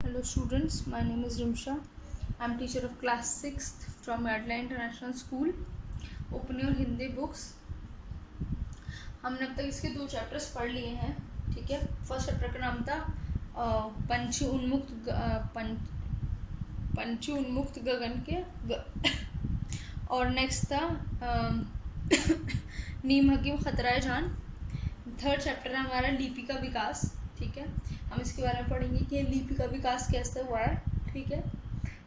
Hello students, my name is Rimsha. I am teacher of class 6th from Adla International School. Open your Hindi books. हमने अब तक इसके 2 chapters पढ़ लिए हैं, ठीक है। फर्स्ट चैप्टर का नाम था पंछी उन्मुक्त गगन के और नेक्स्ट था नीम हकीम खतराए जान। थर्ड चैप्टर है हमारा लिपि का विकास, ठीक है। हम इसके बारे में पढ़ेंगे कि लिपि का विकास कैसे हुआ है, ठीक है।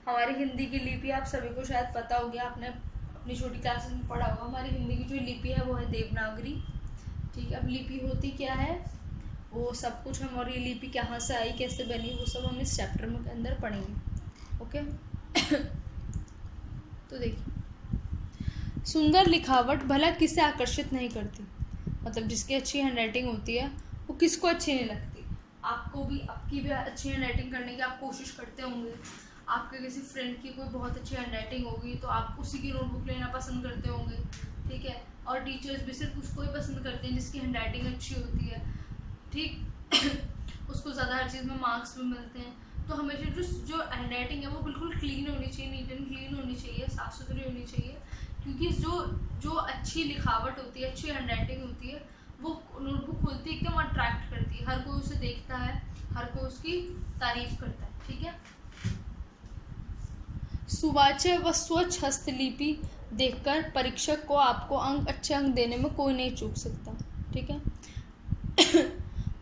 हमारी हिंदी की लिपि आप सभी को शायद पता होगी, आपने अपनी छोटी क्लासेस में पढ़ा होगा। हमारी हिंदी की जो लिपि है वो है देवनागरी, ठीक है। अब लिपि होती क्या है वो सब कुछ हम, और ये लिपि कहाँ से आई, कैसे बनी, वो सब हम इस चैप्टर में के अंदर पढ़ेंगे, ओके। तो देखिए, सुंदर लिखावट भला किसे आकर्षित नहीं करती। मतलब जिसकी अच्छी हैंडराइटिंग होती है वो किसको अच्छी नहीं लगती। आपको भी, आपकी भी अच्छी हैंडराइटिंग करने की आप कोशिश करते होंगे। आपके किसी फ्रेंड की कोई बहुत अच्छी हैंडराइटिंग होगी तो आप उसी की नोटबुक लेना पसंद करते होंगे, ठीक है। और टीचर्स भी सिर्फ उसको ही पसंद करते हैं जिसकी हैंडराइटिंग अच्छी होती है, ठीक। उसको ज़्यादा हर चीज़ में मार्क्स भी मिलते हैं। तो हमेशा जो हैंडराइटिंग है वो बिल्कुल क्लीन होनी चाहिए, नीट एंड क्लीन होनी चाहिए, साफ़ सुथरी होनी चाहिए। क्योंकि जो अच्छी लिखावट होती है, अच्छी हैंडराइटिंग होती है, वो नोटबुक खोलती है एकदम अट्रैक्ट करती है। हर कोई उसे देखता है, हर कोई उसकी तारीफ करता है, ठीक है। सुवाच्य व स्वच्छ हस्तलिपि देखकर परीक्षक को आपको अच्छे अंक देने में कोई नहीं चूक सकता, ठीक है।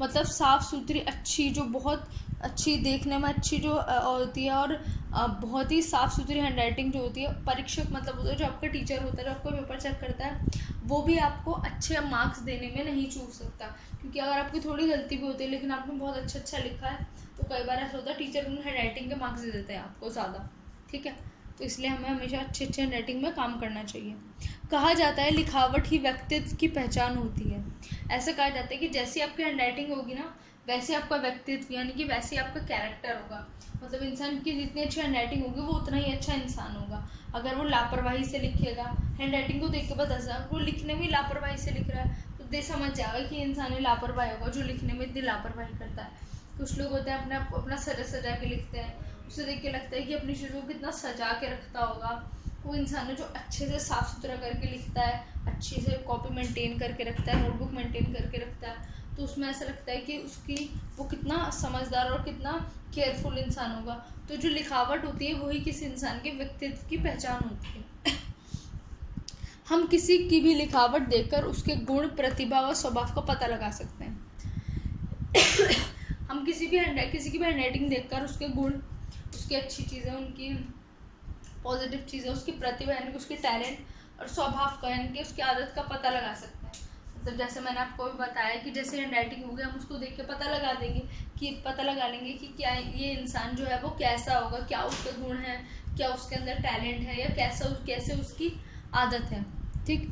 मतलब साफ़ सुथरी, अच्छी, जो बहुत अच्छी, देखने में अच्छी जो होती है, और बहुत ही साफ़ सुथरी हैंडराइटिंग जो होती है, परीक्षक मतलब जो आपका टीचर होता है, जो आपका पेपर चेक करता है, वो भी आपको अच्छे मार्क्स देने में नहीं चूक सकता। क्योंकि अगर आपकी थोड़ी गलती भी होती है लेकिन आपने बहुत अच्छा लिखा है तो कई बार ऐसा होता है टीचर उन हैंडराइटिंग के मार्क्स दे देते हैं आपको ज़्यादा, ठीक है। तो इसलिए हमें हमेशा अच्छे हैंडराइटिंग में काम करना चाहिए। कहा जाता है लिखावट ही व्यक्तित्व की पहचान होती है। ऐसा कहा जाता है कि जैसी आपकी हैंडराइटिंग होगी ना, वैसे आपका व्यक्तित्व, यानी कि वैसे आपका कैरेक्टर होगा। मतलब इंसान की जितनी अच्छी हैंडराइटिंग होगी वो उतना ही अच्छा इंसान होगा। अगर वो लापरवाही से लिखेगा, हैंडराइटिंग को देख के पता चला वो लिखने में लापरवाही से लिख रहा है, तो दे समझ जाएगा कि इंसान ही लापरवाही होगा जो लिखने में इतनी लापरवाही करता है। कुछ लोग होते हैं अपना सजा के लिखते हैं, उसे देख के लगता है कि अपनी चीज़ों को कितना सजा के रखता होगा। वो इंसान है जो अच्छे से साफ़ सुथरा करके लिखता है, अच्छे से कॉपी मेंटेन करके रखता है, नोटबुक मेंटेन करके रखता है, तो उसमें ऐसा लगता है कि वो कितना समझदार और कितना केयरफुल इंसान होगा। तो जो लिखावट होती है वही किसी इंसान के व्यक्तित्व की पहचान होती है। हम किसी की भी लिखावट देखकर उसके गुण, प्रतिभा व स्वभाव का पता लगा सकते हैं। हम किसी की भी हैंडराइटिंग देखकर उसके गुण, उसकी अच्छी चीज़ें, उनकी पॉजिटिव चीज़ें, उसकी प्रतिभा यानी कि उसकी टैलेंट, और स्वभाव का यानी कि उसकी आदत का पता लगा सकते हैं। मतलब जैसे मैंने आपको भी बताया कि जैसे हैंडराइटिंग होगी हम उसको देख के पता लगा लेंगे कि क्या ये इंसान जो है वो कैसा होगा, क्या उसके गुण हैं, क्या उसके अंदर टैलेंट है, या कैसे उसकी आदत है, ठीक।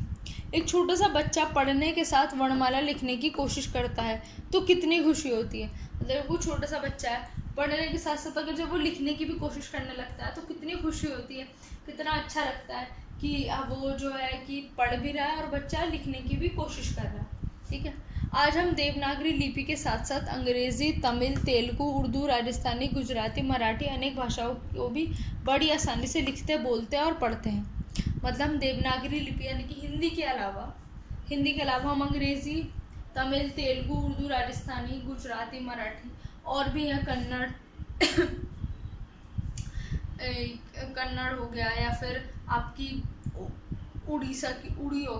एक छोटा सा बच्चा पढ़ने के साथ वर्णमाला लिखने की कोशिश करता है तो कितनी खुशी होती है। मतलब वो छोटा सा बच्चा है, पढ़ने के साथ साथ अगर जब वो लिखने की भी कोशिश करने लगता है तो कितनी खुशी होती है, कितना अच्छा लगता है कि वो जो है कि पढ़ भी रहा है और बच्चा लिखने की भी कोशिश कर रहा है, ठीक है। आज हम देवनागरी लिपि के साथ साथ अंग्रेज़ी, तमिल, तेलुगु, उर्दू, राजस्थानी, गुजराती, मराठी अनेक भाषाओं को भी बड़ी आसानी से लिखते, बोलते और पढ़ते हैं। मतलब हम देवनागरी लिपि यानी कि हिंदी के अलावा हम अंग्रेज़ी, तमिल, तेलुगु, उर्दू, राजस्थानी, गुजराती, मराठी और भी हैं, कन्नड़ हो गया, या फिर आपकी उड़ीसा की उड़िया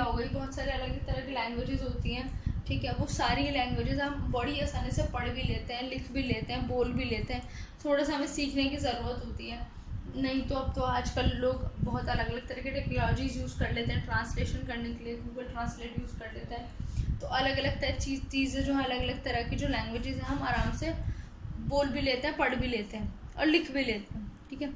हो गई, बहुत सारे अलग तरह की लैंग्वेजेस होती हैं, ठीक है। वो सारी लैंग्वेजेस हम बड़ी आसानी से पढ़ भी लेते हैं, लिख भी लेते हैं, बोल भी लेते हैं। थोड़ा सा हमें सीखने की ज़रूरत होती है, नहीं तो अब तो आजकल लोग बहुत अलग तरह की टेक्नोलॉजीज़ यूज़ कर लेते हैं ट्रांसलेशन करने के लिए, गूगल ट्रांसलेट यूज़ कर लेते हैं। तो अलग चीज़ें जो हैं, अलग तरह की जो लैंग्वेजेस हैं, हम आराम से बोल भी लेते हैं, पढ़ भी लेते हैं और लिख भी लेते हैं, ठीक है।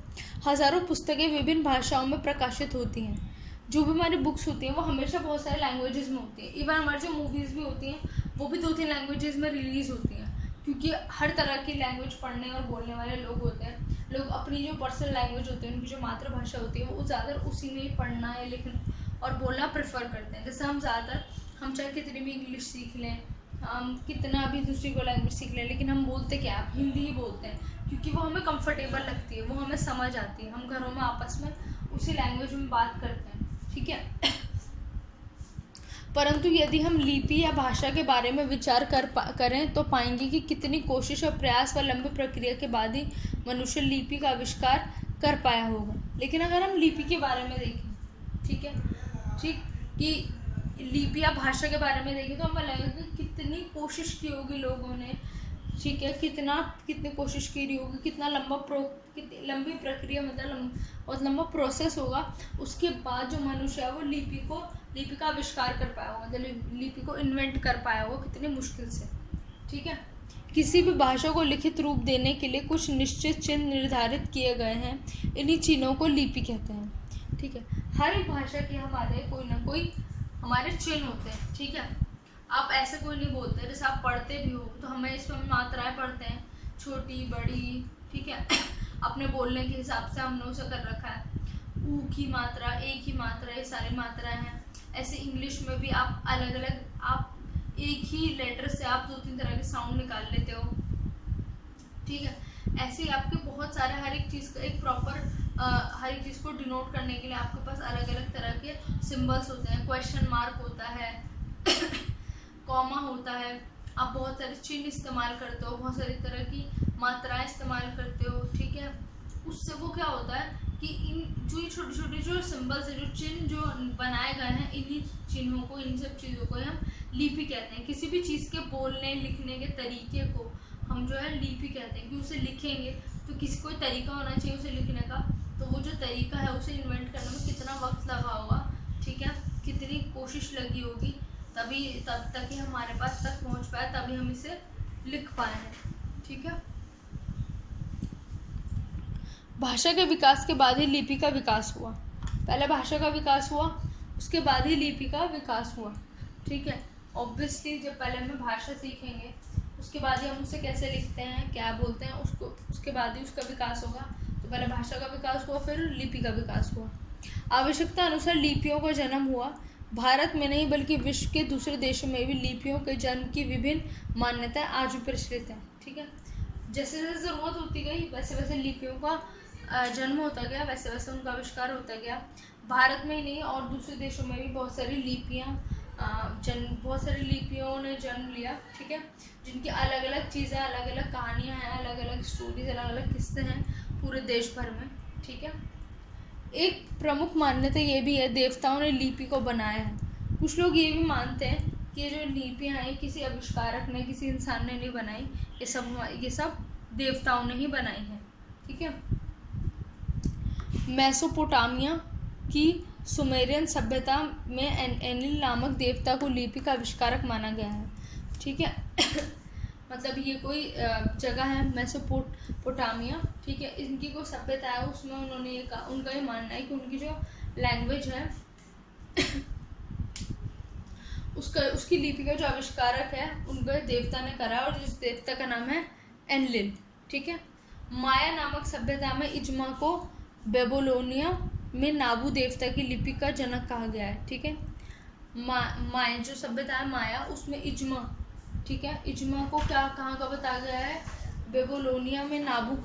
हज़ारों पुस्तकें विभिन्न भाषाओं में प्रकाशित होती हैं। जो भी हमारी बुक्स होती हैं वो हमेशा बहुत सारे लैंग्वेजेस में होती हैं। इवन हमारी जो मूवीज़ भी होती हैं वो भी 2-3 लैंग्वेजेस में रिलीज़ होती हैं, क्योंकि हर तरह की लैंग्वेज पढ़ने और बोलने वाले लोग होते हैं। लोग अपनी जो पर्सनल लैंग्वेज होती है, उनकी जो मातृभाषा होती है, वो ज़्यादातर उसी में ही पढ़ना या लिखना और बोलना प्रेफर करते हैं। जैसे हम चाहे कितनी भी इंग्लिश सीख लें, हम कितना भी दूसरी को लैंग्वेज सीख लें, लेकिन हम बोलते क्या है, हिंदी ही बोलते हैं, क्योंकि वो हमें कंफर्टेबल लगती है, वो हमें समझ आती है, हम घरों में आपस में उसी लैंग्वेज में बात करते हैं, ठीक है। परंतु यदि हम लिपि या भाषा के बारे में विचार करें तो पाएंगे कि कितनी कोशिश और प्रयास व लंबी प्रक्रिया के बाद ही मनुष्य लिपि का आविष्कार कर पाया होगा। लेकिन अगर हम लिपि के बारे में देखें, ठीक है, ठीक, कि लिपि या भाषा के बारे में देखें तो हमें लगेगा कि कितनी कोशिश की होगी लोगों ने, ठीक है, कितनी कोशिश की रही होगी, कितना कितनी लंबी प्रक्रिया, मतलब बहुत लंबा प्रोसेस होगा, उसके बाद जो मनुष्य है वो लिपि का आविष्कार कर पाया होगा, मतलब लिपि को इन्वेंट कर पाया होगा, कितनी मुश्किल से, ठीक है। किसी भी भाषा को लिखित रूप देने के लिए कुछ निश्चित चिन्ह निर्धारित किए गए हैं, इन्हीं चिन्हों को लिपि कहते हैं, ठीक है। हर एक भाषा के हमारे कोई ना कोई हमारे चिन्ह होते हैं, ठीक है। आप ऐसे कोई नहीं बोलते, जैसे आप पढ़ते भी हो तो हमें इसमें मात्राएं पढ़ते हैं, छोटी बड़ी, ठीक है। अपने बोलने के हिसाब से हमने उसे कर रखा है, ऊ की मात्रा, ए की मात्रा, ये सारी मात्राएं हैं। ऐसे इंग्लिश में भी आप अलग अलग, आप एक ही लेटर से आप 2-3 तरह के साउंड निकाल लेते हो, ठीक है। ऐसे ही आपके बहुत सारे हर एक चीज़ का एक प्रॉपर हर एक चीज़ को डिनोट करने के लिए आपके पास अलग अलग तरह के सिंबल्स होते हैं, क्वेश्चन मार्क होता है, कॉमा होता है, आप बहुत सारे चिन्ह इस्तेमाल करते हो, बहुत सारी तरह की मात्राएं इस्तेमाल करते हो, ठीक है। उससे वो क्या होता है कि इन जो ये छोटे छोटे जो सिंबल्स है, जो चिन्ह जो बनाए गए हैं, इन्हीं चिन्हों को, इन सब चीज़ों को हम लिपि कहते हैं। किसी भी चीज़ के बोलने लिखने के तरीके को हम जो है लिपि कहते हैं, कि उसे लिखेंगे तो किसी कोई तरीका होना चाहिए उसे लिखने का, तो वो जो तरीका है उसे इन्वेंट करने में कितना वक्त लगा होगा, ठीक है, कितनी कोशिश लगी होगी, तब तक ही हमारे पास तक पहुंच पाया, तभी हम इसे लिख पाए हैं, ठीक है। भाषा के विकास के बाद ही लिपि का विकास हुआ। पहले भाषा का विकास हुआ, उसके बाद ही लिपि का विकास हुआ, ठीक है। ऑब्वियसली जब पहले हम भाषा सीखेंगे उसके बाद ही हम उसे कैसे लिखते हैं, क्या बोलते हैं, उसके बाद ही उसका विकास होगा। तो पहले भाषा का विकास हुआ, फिर लिपि का विकास हुआ। आवश्यकता अनुसार लिपियों का जन्म हुआ। भारत में नहीं बल्कि विश्व के दूसरे देशों में भी लिपियों के जन्म की विभिन्न मान्यताएं आज भी प्रचलित हैं, ठीक है। जैसे जैसे ज़रूरत होती गई वैसे वैसे लिपियों का जन्म होता गया, वैसे वैसे उनका आविष्कार होता गया। भारत में ही नहीं और दूसरे देशों में भी बहुत सारी लिपियों ने जन्म लिया, ठीक है, जिनकी अलग अलग चीज़ें, अलग अलग कहानियाँ हैं, अलग अलग स्टोरीज, अलग अलग किस्से हैं पूरे देश भर में, ठीक है। एक प्रमुख मान्यता ये भी है, देवताओं ने लिपि को बनाया है। कुछ लोग ये भी मानते हैं कि ये जो लिपियाँ हैं किसी आविष्कारक ने, किसी इंसान ने नहीं बनाई, ये सब देवताओं ने ही बनाई हैं, ठीक है। मेसोपोटामिया की सुमेरियन सभ्यता में एनिल नामक देवता को लिपि का आविष्कारक माना गया है, ठीक है। मतलब ये कोई जगह है मेसोपोटामिया, ठीक है, इनकी कोई सभ्यता है, उसमें उन्होंने ये कहा, उनका ये मानना है कि उनकी जो लैंग्वेज है उसकी लिपि का जो आविष्कारक है उनका देवता ने करा, और जिस देवता का नाम है एनलिल, ठीक है। माया नामक सभ्यता में इजमा को बेबीलोनिया में नाबू देवता की लिपि का जनक कहा गया है, ठीक है। माया जो सभ्यता है माया, उसमें इजमा, ठीक है, इजमा को कहाँ का बताया गया है, बेबीलोनिया में नाबू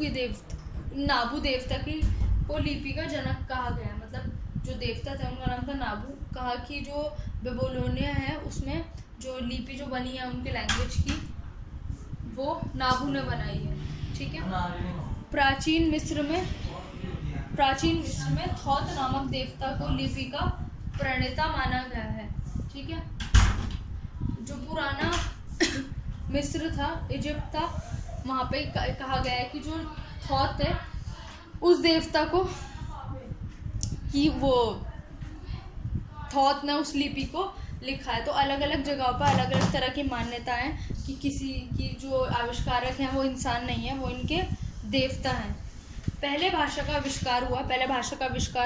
देवता की को लिपि का जनक कहा गया है। मतलब जो देवता थे उनका नाम था नाबू। कहा कि जो बेबीलोनिया है उसमें जो लिपि जो बनी है उनके लैंग्वेज की, वो नाबू ने बनाई है, ठीक है। प्राचीन मिस्र में थॉत नामक देवता को लिपि का प्रणेता माना गया है, ठीक है। जो पुराना मिस्र था, इजिप्ट था, वहाँ पे कहा गया है कि जो थॉत है उस देवता को, कि वो थॉत ने उस लिपि को लिखा है। तो अलग अलग जगहों पर अलग अलग तरह की मान्यताएं कि किसी की जो आविष्कारक हैं वो इंसान नहीं है, वो इनके देवता हैं। पहले भाषा का आविष्कार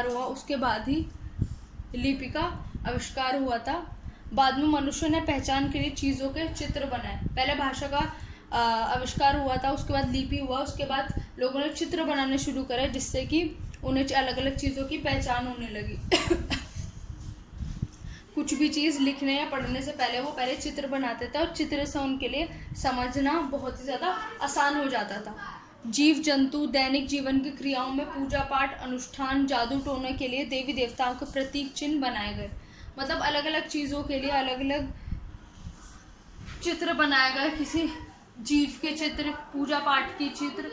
हुआ, उसके बाद ही लिपि का आविष्कार हुआ था। बाद में मनुष्य ने पहचान के लिए चीज़ों के चित्र बनाए। पहले भाषा का आविष्कार हुआ था, उसके बाद लिपि हुआ, उसके बाद लोगों ने चित्र बनाने शुरू करे, जिससे कि उन्हें अलग अलग चीज़ों की पहचान होने लगी। कुछ भी चीज़ लिखने या पढ़ने से पहले वो पहले चित्र बनाते थे, और चित्र से उनके लिए समझना बहुत ही ज़्यादा आसान हो जाता था। जीव जंतु दैनिक जीवन की क्रियाओं में पूजा पाठ, अनुष्ठान, जादू टोने के लिए देवी देवताओं के प्रतीक चिन्ह बनाए गए। मतलब अलग अलग चीज़ों के लिए अलग अलग चित्र बनाए गए, किसी जीव के चित्र, पूजा पाठ के चित्र,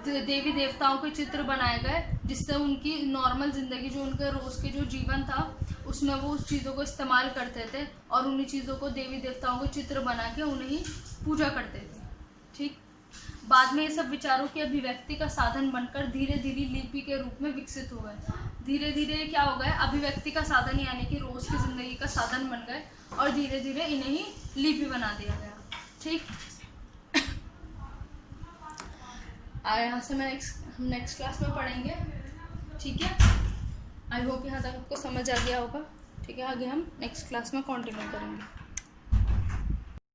देवी देवताओं के चित्र बनाए गए, जिससे उनकी नॉर्मल ज़िंदगी, जो उनके रोज़ के जो जीवन था उसमें वो उस चीज़ों को इस्तेमाल करते थे, और उन्हीं चीज़ों को देवी देवताओं के चित्र बना के उन्हें पूजा करते थे। ठीक, बाद में ये सब विचारों की अभिव्यक्ति का साधन बनकर धीरे धीरे लिपि के रूप में विकसित हो गए। धीरे धीरे क्या हो गए, अभिव्यक्ति का साधन यानी कि रोज़ की ज़िंदगी का साधन बन गए, और धीरे धीरे इन्हें ही लिपि बना दिया गया। ठीक, यहाँ से मैं नेक्स्ट क्लास में पढ़ेंगे। ठीक है, आई होप यहाँ तक आपको समझ आ गया होगा। ठीक है, आगे हम नेक्स्ट क्लास में कंटिन्यू करेंगे।